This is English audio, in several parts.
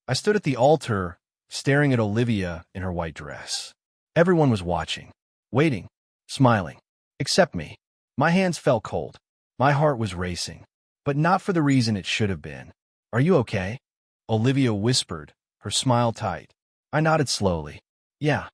I stood at the altar, staring at Olivia in her white dress. Everyone was watching, waiting, smiling, except me. My hands felt cold. My heart was racing, but not for the reason it should have been. "Are you okay?" Olivia whispered, her smile tight. I nodded slowly. Yeah,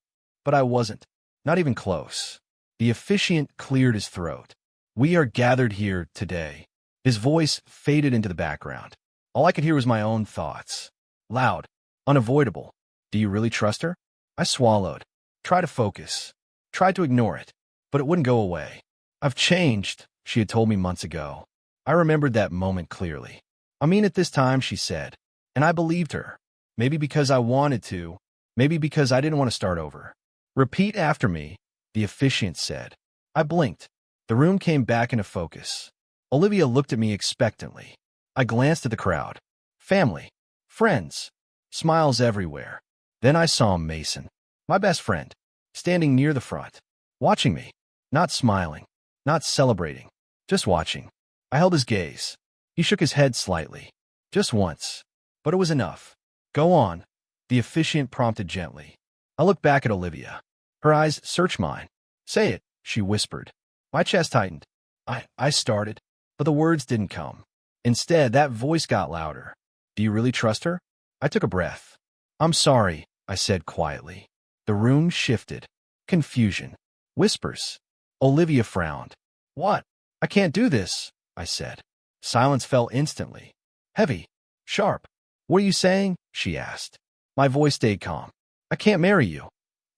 but I wasn't. Not even close. The officiant cleared his throat. "We are gathered here today." His voice faded into the background. All I could hear was my own thoughts. Loud, unavoidable. "Do you really trust her?" I swallowed. Tried to focus. Tried to ignore it, but it wouldn't go away. "I've changed," she had told me months ago. I remembered that moment clearly. "I mean it this time," she said, and I believed her. Maybe because I wanted to, maybe because I didn't want to start over. "Repeat after me," the officiant said. I blinked. The room came back into focus. Olivia looked at me expectantly. I glanced at the crowd. Family, friends, smiles everywhere. Then I saw Mason, my best friend, standing near the front, watching me, not smiling, not celebrating, just watching. I held his gaze. He shook his head slightly, just once, but it was enough. "Go on," the officiant prompted gently. I looked back at Olivia. Her eyes searched mine. "Say it," she whispered. My chest tightened. I started, but the words didn't come. Instead, that voice got louder. "Do you really trust her?" I took a breath. "I'm sorry," I said quietly. The room shifted. Confusion. Whispers. Olivia frowned. "What? I can't do this," I said. Silence fell instantly. Heavy. Sharp. "What are you saying?" she asked. My voice stayed calm. "I can't marry you,"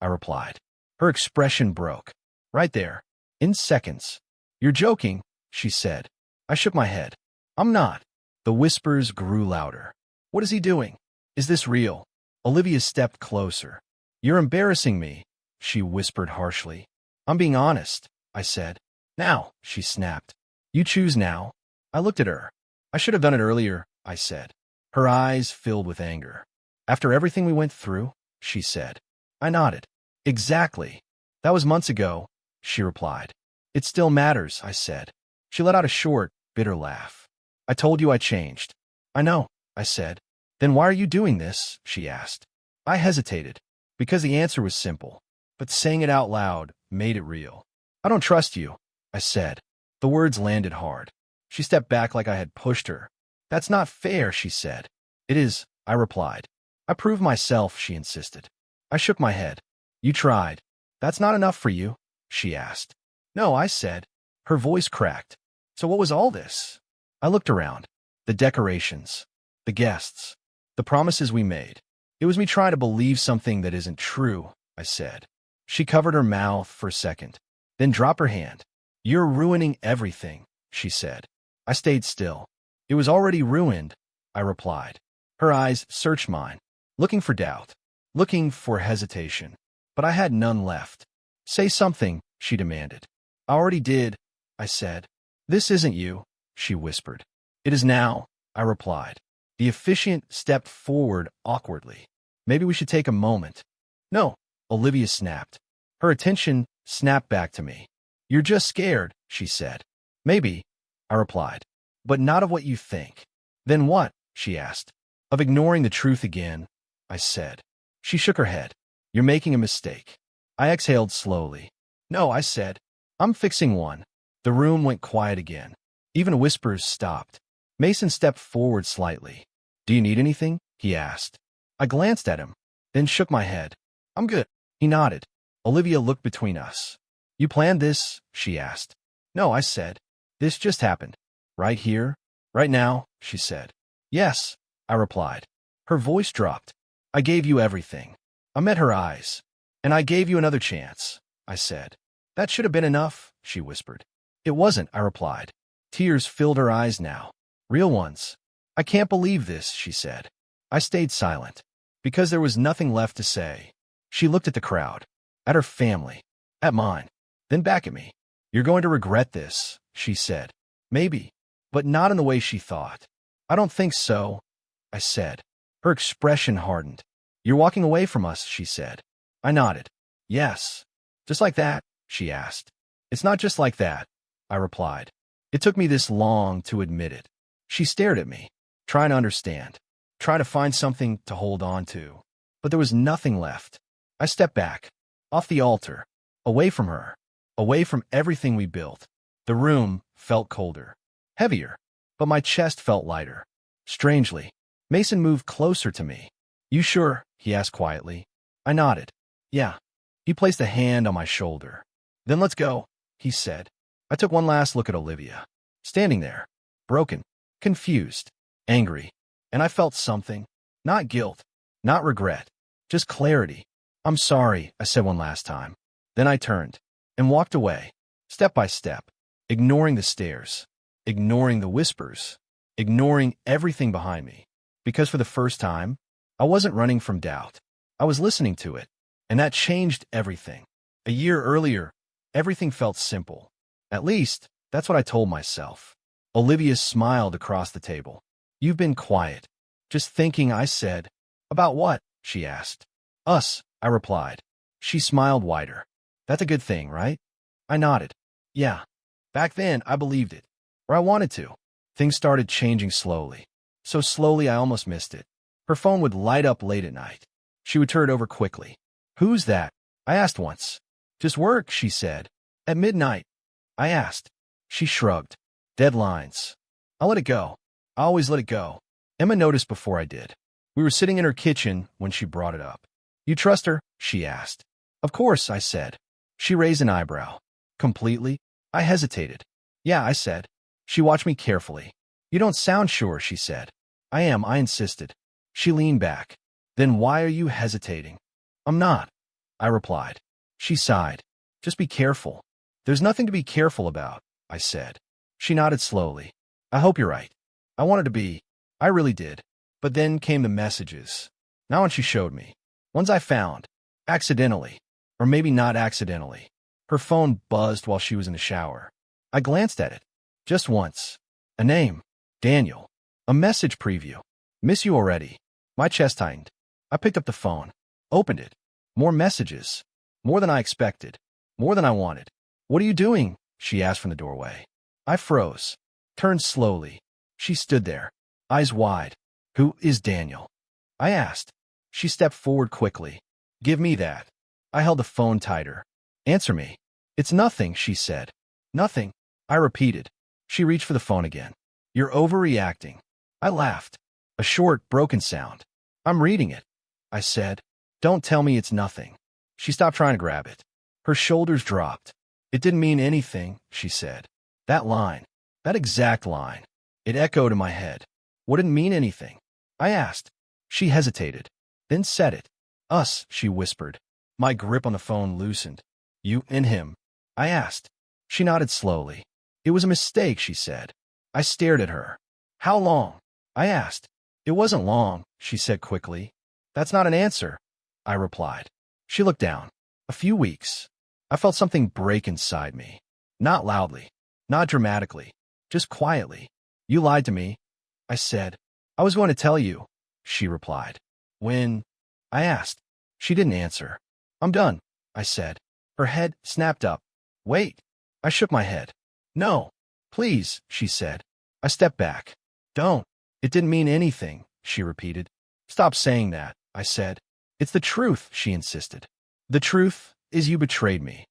I replied. Her expression broke. Right there. In seconds. "You're joking," she said. I shook my head. "I'm not." The whispers grew louder. "What is he doing? Is this real?" Olivia stepped closer. "You're embarrassing me," she whispered harshly. "I'm being honest," I said. "Now," she snapped. "You choose now." I looked at her. "I should have done it earlier," I said. Her eyes filled with anger. "After everything we went through?" she said. I nodded. "Exactly. That was months ago," she replied. "It still matters," I said. She let out a short, bitter laugh. "I told you I changed." "I know," I said. "Then why are you doing this?" she asked. I hesitated, because the answer was simple, but saying it out loud made it real. "I don't trust you," I said. The words landed hard. She stepped back like I had pushed her. "That's not fair," she said. "It is," I replied. "I proved myself," she insisted. I shook my head. "You tried. That's not enough for you?" she asked. "No," I said. Her voice cracked. "So what was all this?" I looked around. The decorations. The guests. The promises we made. "It was me trying to believe something that isn't true," I said. She covered her mouth for a second, then dropped her hand. "You're ruining everything," she said. I stayed still. "It was already ruined," I replied. Her eyes searched mine, looking for doubt, looking for hesitation. But I had none left. "Say something," she demanded. "I already did," I said. "This isn't you," she whispered. "It is now," I replied. The officiant stepped forward awkwardly. "Maybe we should take a moment." "No," Olivia snapped. Her attention snapped back to me. "You're just scared," she said. "Maybe," I replied, "but not of what you think." "Then what?" she asked. "Of ignoring the truth again," I said. She shook her head. "You're making a mistake." I exhaled slowly. "No," I said. "I'm fixing one." The room went quiet again. Even whispers stopped. Mason stepped forward slightly. "Do you need anything?" he asked. I glanced at him, then shook my head. "I'm good." He nodded. Olivia looked between us. "You planned this?" she asked. "No," I said. "This just happened. Right here, right now," she said. "Yes," I replied. Her voice dropped. "I gave you everything." I met her eyes. "And I gave you another chance," I said. "That should have been enough," she whispered. "It wasn't," I replied. Tears filled her eyes now. Real ones. "I can't believe this," she said. I stayed silent, because there was nothing left to say. She looked at the crowd, at her family, at mine, then back at me. "You're going to regret this," she said. "Maybe, but not in the way she thought." "I don't think so," I said. Her expression hardened. "You're walking away from us," she said. I nodded. "Yes." "Just like that?" she asked. "It's not just like that," I replied. "It took me this long to admit it." She stared at me, trying to understand, trying to find something to hold on to. But there was nothing left. I stepped back, off the altar, away from her, away from everything we built. The room felt colder, heavier, but my chest felt lighter. Strangely, Mason moved closer to me. "You sure?" he asked quietly. I nodded. "Yeah." He placed a hand on my shoulder. "Then let's go," he said. I took one last look at Olivia, standing there, broken, confused, angry, and I felt something. Not guilt, not regret, just clarity. "I'm sorry," I said one last time. Then I turned and walked away, step by step, ignoring the stares, ignoring the whispers, ignoring everything behind me. Because for the first time, I wasn't running from doubt. I was listening to it, and that changed everything. A year earlier, everything felt simple. At least, that's what I told myself. Olivia smiled across the table. "You've been quiet." "Just thinking," I said. "About what?" she asked. "Us," I replied. She smiled wider. "That's a good thing, right?" I nodded. "Yeah." Back then, I believed it. Or I wanted to. Things started changing slowly. So slowly I almost missed it. Her phone would light up late at night. She would turn it over quickly. "Who's that?" I asked once. "Just work," she said. "At midnight." I asked. She shrugged. "Deadlines." I let it go. I always let it go. Emma noticed before I did. We were sitting in her kitchen when she brought it up. "You trust her?" she asked. "Of course," I said. She raised an eyebrow. "Completely?" I hesitated. "Yeah," I said. She watched me carefully. "You don't sound sure," she said. "I am," I insisted. She leaned back. "Then why are you hesitating?" "I'm not," I replied. She sighed. "Just be careful." "There's nothing to be careful about," I said. She nodded slowly. "I hope you're right." I wanted to be. I really did. But then came the messages. Not one she showed me. Ones I found. Accidentally. Or maybe not accidentally. Her phone buzzed while she was in the shower. I glanced at it. Just once. A name. Daniel. A message preview. "Miss you already." My chest tightened. I picked up the phone. Opened it. More messages. More than I expected. More than I wanted. "What are you doing?" she asked from the doorway. I froze. Turned slowly. She stood there. Eyes wide. "Who is Daniel?" I asked. She stepped forward quickly. "Give me that." I held the phone tighter. "Answer me." "It's nothing," she said. "Nothing," I repeated. She reached for the phone again. "You're overreacting." I laughed. A short, broken sound. "I'm reading it," I said. "Don't tell me it's nothing." She stopped trying to grab it. Her shoulders dropped. "It didn't mean anything," she said. That line. That exact line. It echoed in my head. "What didn't mean anything?" I asked. She hesitated, then said it. "Us," she whispered. My grip on the phone loosened. "You and him?" I asked. She nodded slowly. "It was a mistake," she said. I stared at her. "How long?" I asked. "It wasn't long," she said quickly. "That's not an answer," I replied. She looked down. "A few weeks." I felt something break inside me. Not loudly, not dramatically, just quietly. "You lied to me," I said. "I was going to tell you," she replied. "When?" I asked. She didn't answer. "I'm done," I said. Her head snapped up. "Wait." I shook my head. "No, please," she said. I stepped back. "Don't." "It didn't mean anything," she repeated. "Stop saying that," I said. "It's the truth," she insisted. "The truth is you betrayed me,"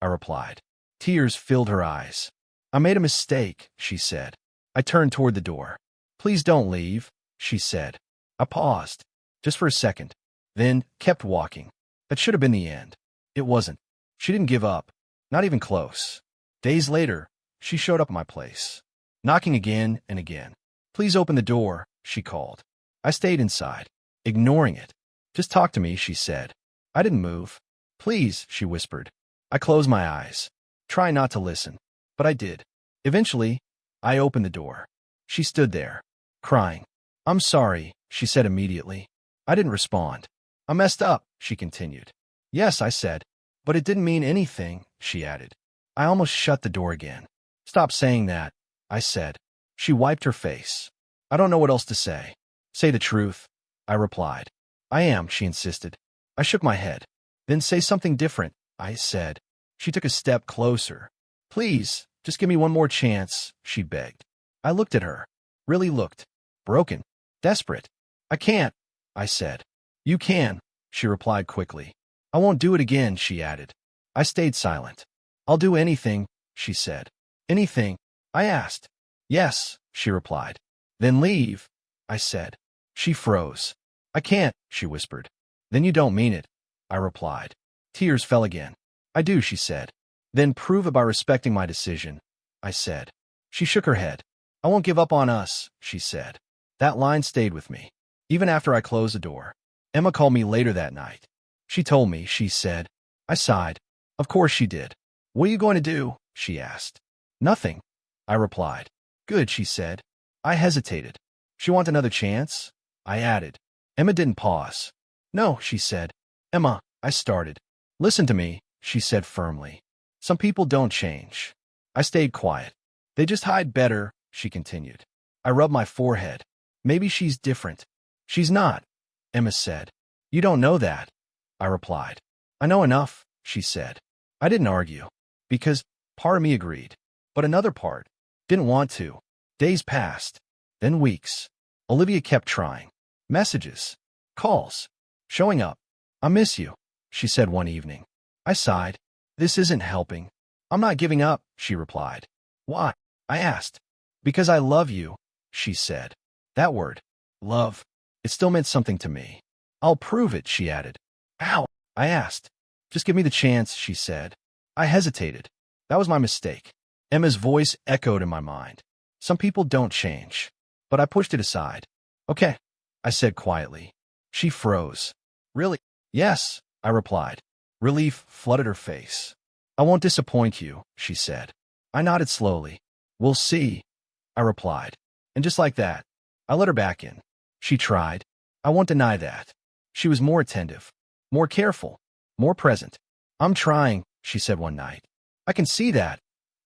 I replied. Tears filled her eyes. "I made a mistake," she said. I turned toward the door. "Please don't leave," she said. I paused, just for a second, then kept walking. That should have been the end. It wasn't. She didn't give up, not even close. Days later, she showed up at my place, knocking again and again. "Please open the door," she called. I stayed inside, ignoring it. "Just talk to me," she said. I didn't move. "Please," she whispered. I closed my eyes, trying not to listen, but I did. Eventually, I opened the door. She stood there, crying. "I'm sorry," she said immediately. I didn't respond. "I messed up," she continued. "Yes," I said. "But it didn't mean anything," she added. I almost shut the door again. "Stop saying that," I said. She wiped her face. "I don't know what else to say." "Say the truth," I replied. "I am," she insisted. I shook my head. "Then say something different," I said. She took a step closer. "Please, just give me one more chance," she begged. I looked at her. Really looked. Broken. Desperate. I can't, I said. You can, she replied quickly. I won't do it again, she added. I stayed silent. I'll do anything, she said. Anything? I asked. Yes, she replied. Then leave, I said. She froze. I can't, she whispered. Then you don't mean it, I replied. Tears fell again. I do, she said. Then prove it by respecting my decision, I said. She shook her head. I won't give up on us, she said. That line stayed with me. Even after I closed the door. Emma called me later that night. She told me, she said. I sighed. Of course she did. What are you going to do? She asked. Nothing, I replied. Good, she said. I hesitated. She want another chance? I added. Emma didn't pause. No, she said. Emma, I started. Listen to me, she said firmly. Some people don't change. I stayed quiet. They just hide better, she continued. I rubbed my forehead. Maybe she's different. She's not, Emma said. You don't know that, I replied. I know enough, she said. I didn't argue, because part of me agreed, but another part didn't want to. Days passed, then weeks. Olivia kept trying. Messages, calls, showing up. I miss you, she said one evening. I sighed. This isn't helping. I'm not giving up, she replied. Why? I asked. Because I love you, she said. That word, love, it still meant something to me. I'll prove it, she added. How? I asked. Just give me the chance, she said. I hesitated. That was my mistake. Emma's voice echoed in my mind. Some people don't change. But I pushed it aside. Okay, I said quietly. She froze. Really? Yes, I replied. Relief flooded her face. I won't disappoint you, she said. I nodded slowly. We'll see, I replied. And just like that, I let her back in. She tried. I won't deny that. She was more attentive, more careful, more present. I'm trying, she said one night. I can see that,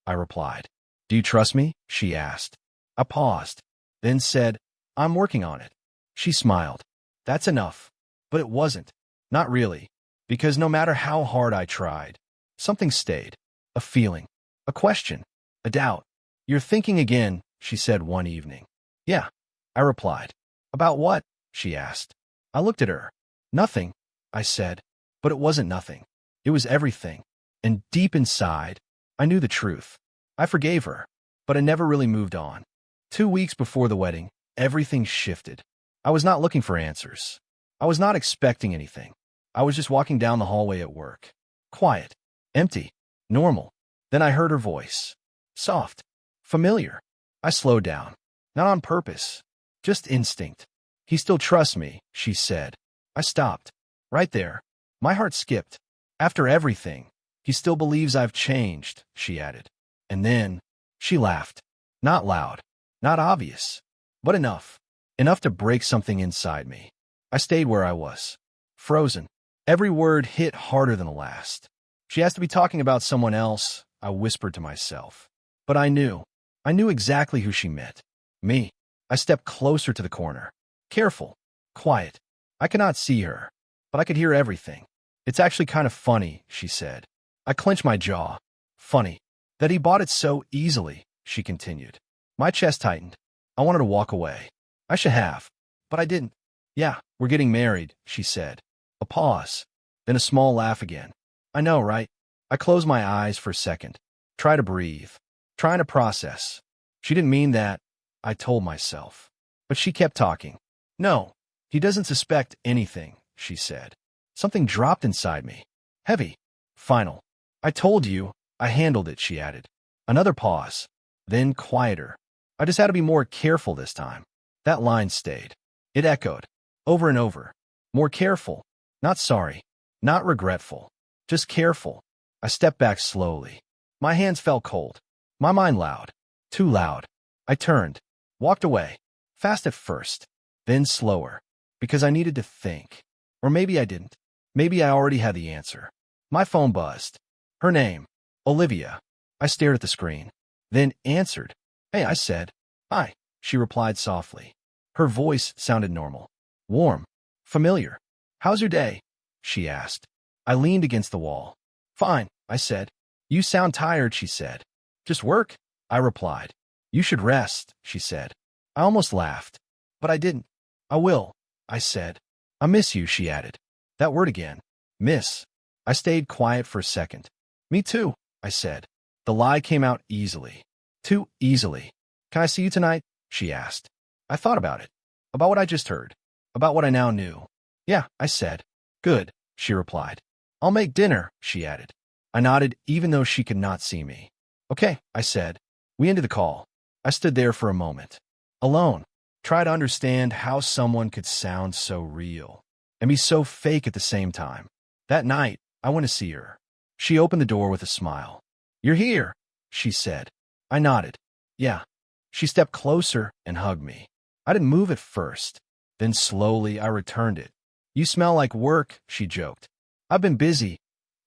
I replied. Do you trust me? She asked. I paused, then said, I'm working on it. She smiled. That's enough. But it wasn't. Not really. Because no matter how hard I tried, something stayed. A feeling. A question. A doubt. You're thinking again, she said one evening. Yeah, I replied. About what? She asked. I looked at her. Nothing, I said. But it wasn't nothing. It was everything. And deep inside, I knew the truth. I forgave her, but I never really moved on. 2 weeks before the wedding, everything shifted. I was not looking for answers. I was not expecting anything. I was just walking down the hallway at work. Quiet, empty, normal. Then I heard her voice. Soft, familiar. I slowed down. Not on purpose. Just instinct. He still trusts me, she said. I stopped. Right there. My heart skipped. After everything, he still believes I've changed, she added. And then, she laughed. Not loud. Not obvious. But enough. Enough to break something inside me. I stayed where I was. Frozen. Every word hit harder than the last. She has to be talking about someone else, I whispered to myself. But I knew. I knew exactly who she meant. Me. I stepped closer to the corner. Careful. Quiet. I cannot see her, but I could hear everything. It's actually kind of funny, she said. I clenched my jaw. Funny. That he bought it so easily, she continued. My chest tightened. I wanted to walk away. I should have, but I didn't. Yeah, we're getting married, she said. A pause, then a small laugh again. I know, right? I closed my eyes for a second. Try to breathe. Trying to process. She didn't mean that, I told myself. But she kept talking. No, he doesn't suspect anything, she said. Something dropped inside me. Heavy. Final. I told you, I handled it, she added. Another pause. Then quieter. I just had to be more careful this time. That line stayed. It echoed. Over and over. More careful. Not sorry. Not regretful. Just careful. I stepped back slowly. My hands felt cold. My mind loud. Too loud. I turned. Walked away. Fast at first. Then slower. Because I needed to think. Or maybe I didn't. Maybe I already had the answer. My phone buzzed. Her name. Olivia. I stared at the screen. Then answered. Hey, I said. Hi, she replied softly. Her voice sounded normal. Warm. Familiar. How's your day? She asked. I leaned against the wall. Fine, I said. You sound tired, she said. Just work? I replied. You should rest, she said. I almost laughed. But I didn't. I will. I said. I miss you, she added. That word again. Miss. I stayed quiet for a second. Me too, I said. The lie came out easily. Too easily. Can I see you tonight? She asked. I thought about it. About what I just heard. About what I now knew. Yeah, I said. Good, she replied. I'll make dinner, she added. I nodded even though she could not see me. Okay, I said. We ended the call. I stood there for a moment. Alone. Try to understand how someone could sound so real and be so fake at the same time. That night, I went to see her. She opened the door with a smile. You're here, she said. I nodded. Yeah. She stepped closer and hugged me. I didn't move at first. Then slowly I returned it. You smell like work, she joked. I've been busy,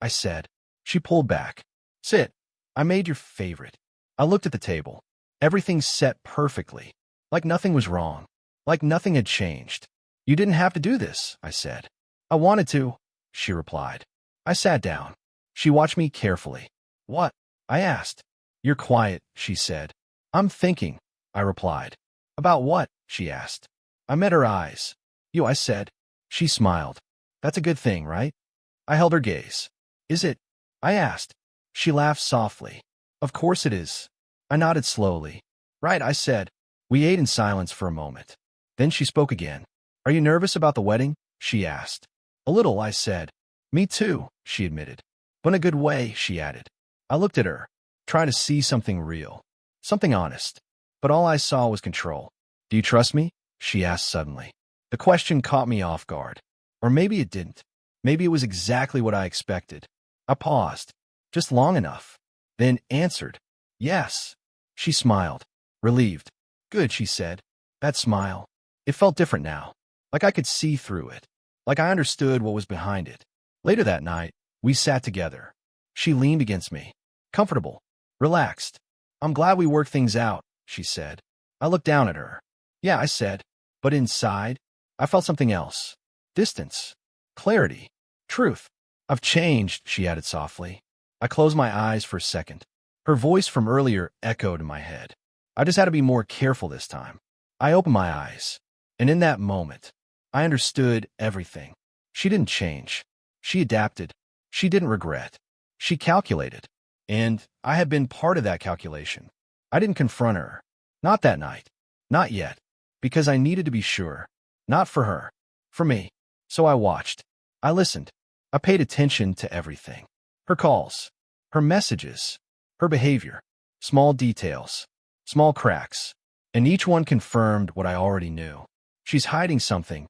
I said. She pulled back. Sit. I made your favorite. I looked at the table. Everything set perfectly. Like nothing was wrong. Like nothing had changed. You didn't have to do this, I said. I wanted to, she replied. I sat down. She watched me carefully. What? I asked. You're quiet, she said. I'm thinking, I replied. About what? She asked. I met her eyes. You, I said. She smiled. That's a good thing, right? I held her gaze. Is it? I asked. She laughed softly. Of course it is. I nodded slowly. Right, I said. We ate in silence for a moment. Then she spoke again. Are you nervous about the wedding? She asked. A little, I said. Me too, she admitted. But in a good way, she added. I looked at her, trying to see something real, something honest. But all I saw was control. Do you trust me? She asked suddenly. The question caught me off guard. Or maybe it didn't. Maybe it was exactly what I expected. I paused, just long enough, then answered. Yes. She smiled, relieved. Good, she said. That smile. It felt different now, like I could see through it, like I understood what was behind it. Later that night, we sat together. She leaned against me, comfortable, relaxed. I'm glad we worked things out, she said. I looked down at her. Yeah, I said. But inside, I felt something else. Distance. Clarity. Truth. I've changed, she added softly. I closed my eyes for a second. Her voice from earlier echoed in my head. I just had to be more careful this time. I opened my eyes, and in that moment, I understood everything. She didn't change. She adapted. She didn't regret. She calculated. And I had been part of that calculation. I didn't confront her. Not that night. Not yet. Because I needed to be sure. Not for her. For me. So I watched. I listened. I paid attention to everything. Her calls. Her messages. Her behavior. Small details. Small cracks. And each one confirmed what I already knew. She's hiding something,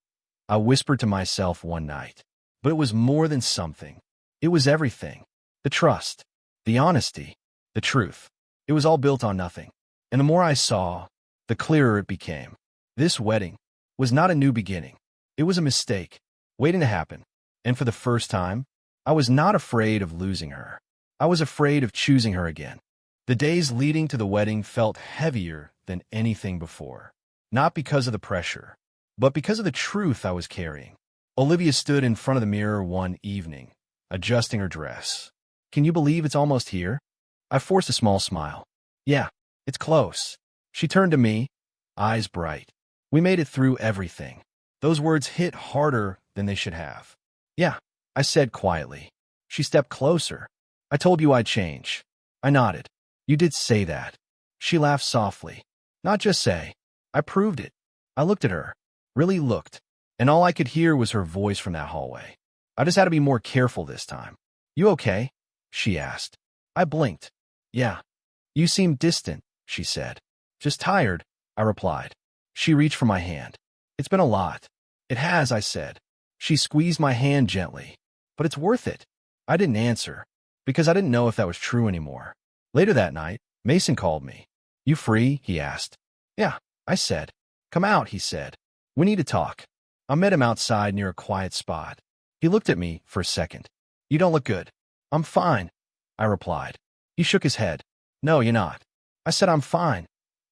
I whispered to myself one night. But it was more than something. It was everything. The trust. The honesty. The truth. It was all built on nothing. And the more I saw, the clearer it became. This wedding was not a new beginning. It was a mistake, waiting to happen. And for the first time, I was not afraid of losing her. I was afraid of choosing her again. The days leading to the wedding felt heavier than anything before. Not because of the pressure, but because of the truth I was carrying. Olivia stood in front of the mirror one evening, adjusting her dress. Can you believe it's almost here? I forced a small smile. Yeah, it's close. She turned to me, eyes bright. We made it through everything. Those words hit harder than they should have. Yeah, I said quietly. She stepped closer. I told you I'd change. I nodded. You did say that. She laughed softly. Not just say. I proved it. I looked at her. Really looked. And all I could hear was her voice from that hallway. I just had to be more careful this time. You okay? She asked. I blinked. Yeah. You seem distant, she said. Just tired, I replied. She reached for my hand. It's been a lot. It has, I said. She squeezed my hand gently. But it's worth it. I didn't answer, because I didn't know if that was true anymore. Later that night, Mason called me. You free? He asked. Yeah, I said. Come out, he said. We need to talk. I met him outside near a quiet spot. He looked at me for a second. You don't look good. I'm fine, I replied. He shook his head. No, you're not. I said I'm fine.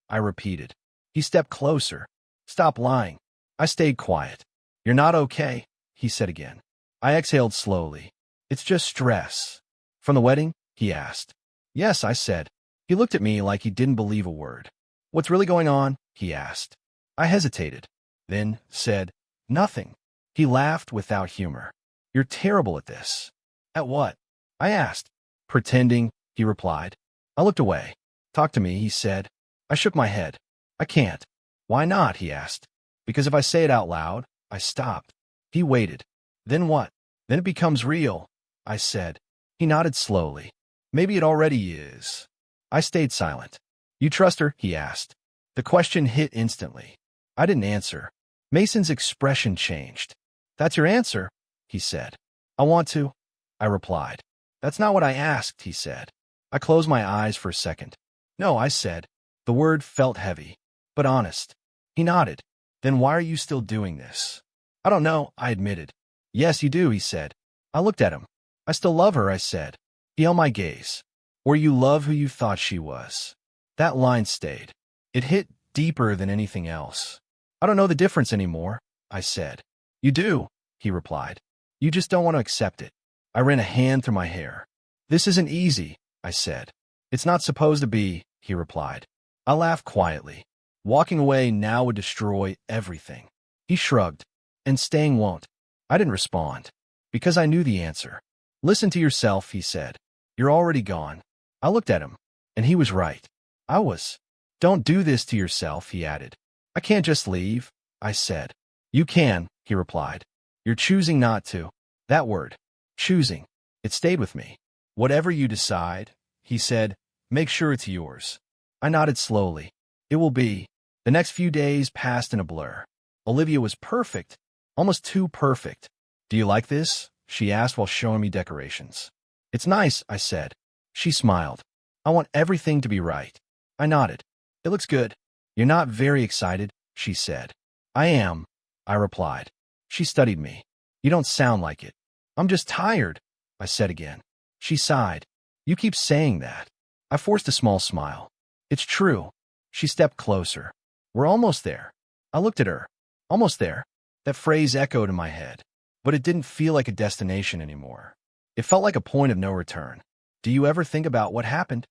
I repeated. He stepped closer. Stop lying. I stayed quiet. You're not okay, he said again. I exhaled slowly. It's just stress. From the wedding? He asked. Yes, I said. He looked at me like he didn't believe a word. What's really going on? He asked. I hesitated, then said, Nothing. He laughed without humor. You're terrible at this. At what? I asked. Pretending, he replied. I looked away. Talk to me, he said. I shook my head. I can't. Why not, he asked. Because if I say it out loud, I stopped. He waited. Then what? Then it becomes real, I said. He nodded slowly. Maybe it already is. I stayed silent. You trust her? He asked. The question hit instantly. I didn't answer. Mason's expression changed. That's your answer, he said. I want to, I replied. That's not what I asked, he said. I closed my eyes for a second. No, I said. The word felt heavy, but honest. He nodded. Then why are you still doing this? I don't know, I admitted. Yes, you do, he said. I looked at him. I still love her, I said. He held my gaze. Or you love who you thought she was. That line stayed. It hit deeper than anything else. I don't know the difference anymore, I said. You do, he replied. You just don't want to accept it. I ran a hand through my hair. This isn't easy, I said. It's not supposed to be, he replied. I laughed quietly. Walking away now would destroy everything. He shrugged. And staying won't. I didn't respond. Because I knew the answer. Listen to yourself, he said. You're already gone. I looked at him. And he was right. I was. Don't do this to yourself, he added. I can't just leave, I said. You can, he replied. You're choosing not to. That word. Choosing. It stayed with me. Whatever you decide, he said, make sure it's yours. I nodded slowly. It will be. The next few days passed in a blur. Olivia was perfect. Almost too perfect. Do you like this? She asked while showing me decorations. It's nice, I said. She smiled. I want everything to be right. I nodded. It looks good. You're not very excited, she said. I am, I replied. She studied me. You don't sound like it. I'm just tired, I said again. She sighed. You keep saying that. I forced a small smile. It's true. She stepped closer. We're almost there. I looked at her. Almost there. That phrase echoed in my head. But it didn't feel like a destination anymore. It felt like a point of no return. Do you ever think about what happened?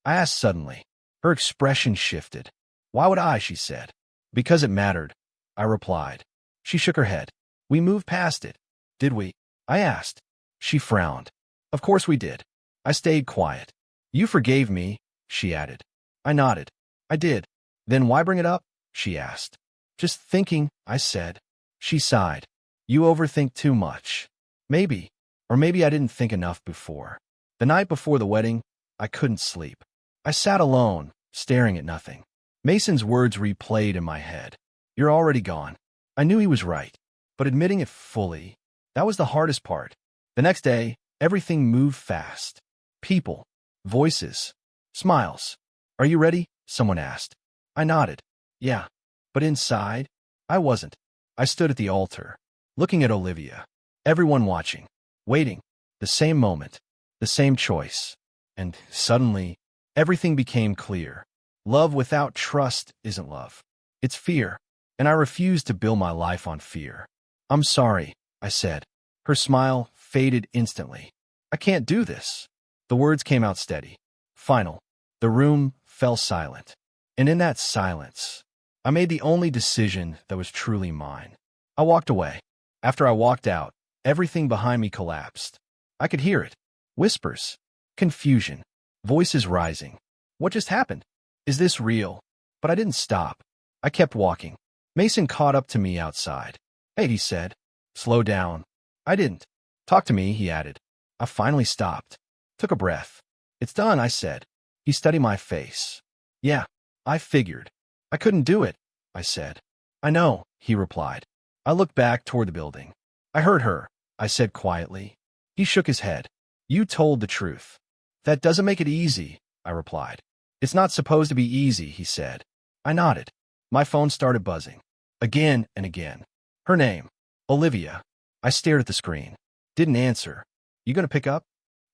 I asked suddenly. Her expression shifted. Why would I, she said. Because it mattered, I replied. She shook her head. We moved past it. Did we? I asked. She frowned. Of course we did. I stayed quiet. You forgave me, she added. I nodded. I did. Then why bring it up? She asked. Just thinking, I said. She sighed. You overthink too much. Maybe. Or maybe I didn't think enough before. The night before the wedding, I couldn't sleep. I sat alone, staring at nothing. Mason's words replayed in my head. You're already gone. I knew he was right. But admitting it fully, that was the hardest part. The next day, everything moved fast. People. Voices. Smiles. Are you ready? Someone asked. I nodded. Yeah. But inside, I wasn't. I stood at the altar, looking at Olivia. Everyone watching. Waiting. The same moment. The same choice. And suddenly, everything became clear. Love without trust isn't love. It's fear. And I refused to build my life on fear. I'm sorry, I said. Her smile faded instantly. I can't do this. The words came out steady. Final. The room fell silent. And in that silence, I made the only decision that was truly mine. I walked away. After I walked out, everything behind me collapsed. I could hear it. Whispers. Confusion. Voices rising. What just happened? Is this real? But I didn't stop. I kept walking. Mason caught up to me outside. Hey, he said. Slow down. I didn't. Talk to me, he added. I finally stopped. Took a breath. It's done, I said. He studied my face. Yeah, I figured. I couldn't do it, I said. I know, he replied. I looked back toward the building. I heard her, I said quietly. He shook his head. You told the truth. That doesn't make it easy, I replied. It's not supposed to be easy, he said. I nodded. My phone started buzzing. Again and again. Her name. Olivia. I stared at the screen. Didn't answer. You gonna pick up?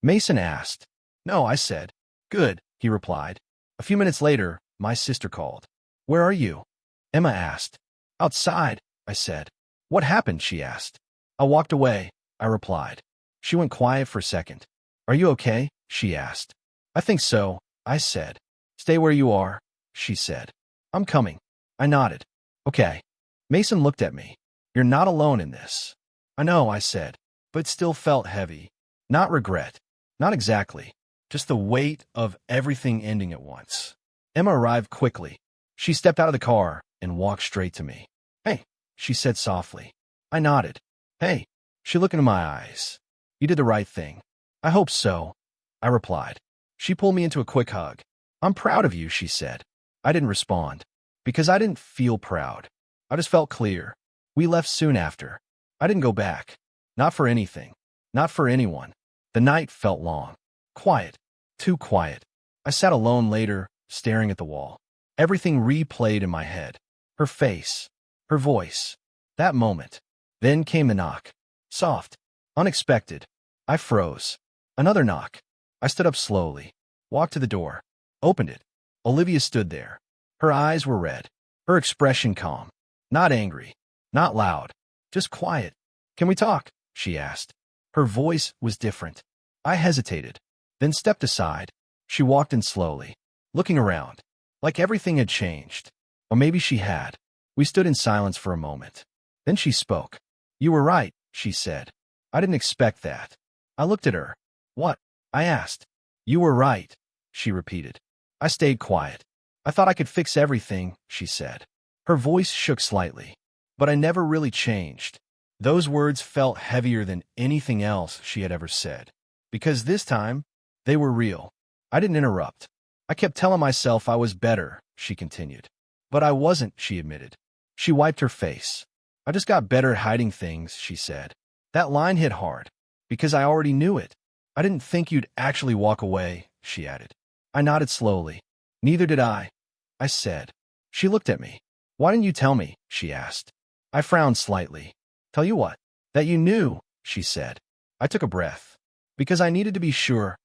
Mason asked. No, I said. Good, he replied. A few minutes later, my sister called. Where are you? Emma asked. Outside, I said. What happened? She asked. I walked away, I replied. She went quiet for a second. Are you okay? She asked. I think so, I said. Stay where you are, she said. I'm coming. I nodded. Okay. Mason looked at me. You're not alone in this. I know, I said, but still felt heavy. Not regret. Not exactly. Just the weight of everything ending at once. Emma arrived quickly. She stepped out of the car and walked straight to me. Hey, she said softly. I nodded. Hey, she looked into my eyes. You did the right thing. I hope so, I replied. She pulled me into a quick hug. I'm proud of you, she said. I didn't respond, because I didn't feel proud. I just felt clear. We left soon after. I didn't go back. Not for anything. Not for anyone. The night felt long. Quiet. Too quiet. I sat alone later, staring at the wall. Everything replayed in my head. Her face. Her voice. That moment. Then came the knock. Soft. Unexpected. I froze. Another knock. I stood up slowly. Walked to the door. Opened it. Olivia stood there. Her eyes were red. Her expression calm. Not angry. Not loud. Just quiet. Can we talk? She asked. Her voice was different. I hesitated. Then stepped aside. She walked in slowly. Looking around. Like everything had changed. Or maybe she had. We stood in silence for a moment. Then she spoke. You were right, she said. I didn't expect that. I looked at her. What? I asked. You were right, she repeated. I stayed quiet. I thought I could fix everything, she said. Her voice shook slightly. But I never really changed. Those words felt heavier than anything else she had ever said. Because this time, they were real. I didn't interrupt. I kept telling myself I was better, she continued. But I wasn't, she admitted. She wiped her face. I just got better at hiding things, she said. That line hit hard. Because I already knew it. I didn't think you'd actually walk away, she added. I nodded slowly. Neither did I said. She looked at me. Why didn't you tell me? She asked. I frowned slightly. Tell you what? That you knew, she said. I took a breath. Because I needed to be sure,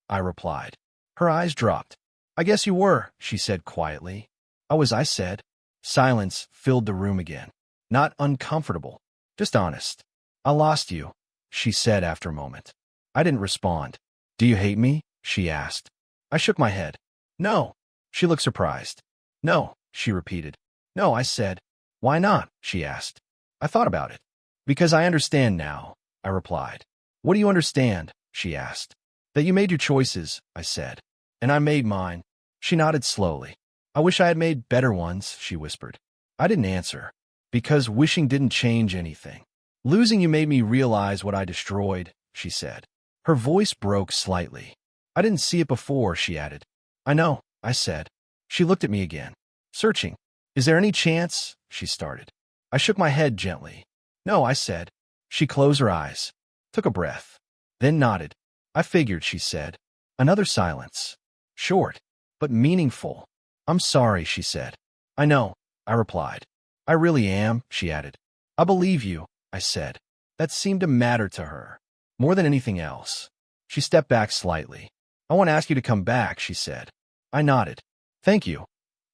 I replied. Her eyes dropped. I guess you were, she said quietly. I said. Silence filled the room again. Not uncomfortable, just honest. I lost you, she said after a moment. I didn't respond. Do you hate me? She asked. I shook my head. No. She looked surprised. No, she repeated. No, I said. Why not? She asked. I thought about it. Because I understand now, I replied. What do you understand? She asked. That you made your choices, I said. And I made mine. She nodded slowly. I wish I had made better ones, she whispered. I didn't answer. Because wishing didn't change anything. Losing you made me realize what I destroyed, she said. Her voice broke slightly. I didn't see it before, she added. I know, I said. She looked at me again. Searching. Is there any chance? She started. I shook my head gently. No, I said. She closed her eyes. Took a breath. Then nodded. I figured, she said. Another silence. Short, but meaningful. I'm sorry, she said. I know, I replied. I really am, she added. I believe you, I said. That seemed to matter to her. More than anything else. She stepped back slightly. I want to ask you to come back, she said. I nodded. Thank you,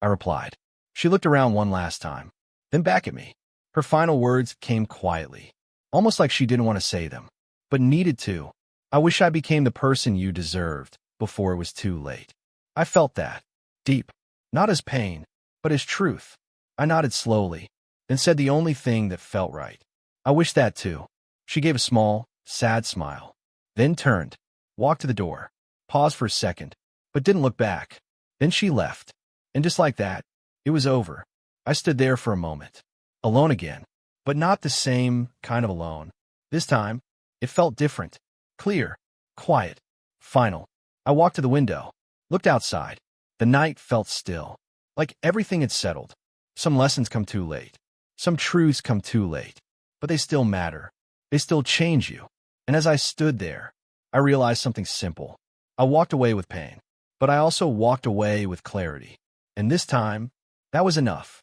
I replied. She looked around one last time, then back at me. Her final words came quietly, almost like she didn't want to say them, but needed to. I wish I became the person you deserved before it was too late. I felt that. Deep. Not as pain, but as truth. I nodded slowly, then said the only thing that felt right. I wish that too. She gave a small, sad smile, then turned, walked to the door, paused for a second, but didn't look back. Then she left. And just like that, it was over. I stood there for a moment. Alone again. But not the same kind of alone. This time, it felt different. Clear. Quiet. Final. I walked to the window. Looked outside. The night felt still. Like everything had settled. Some lessons come too late. Some truths come too late. But they still matter. They still change you. And as I stood there, I realized something simple. I walked away with pain. But I also walked away with clarity. And this time, that was enough.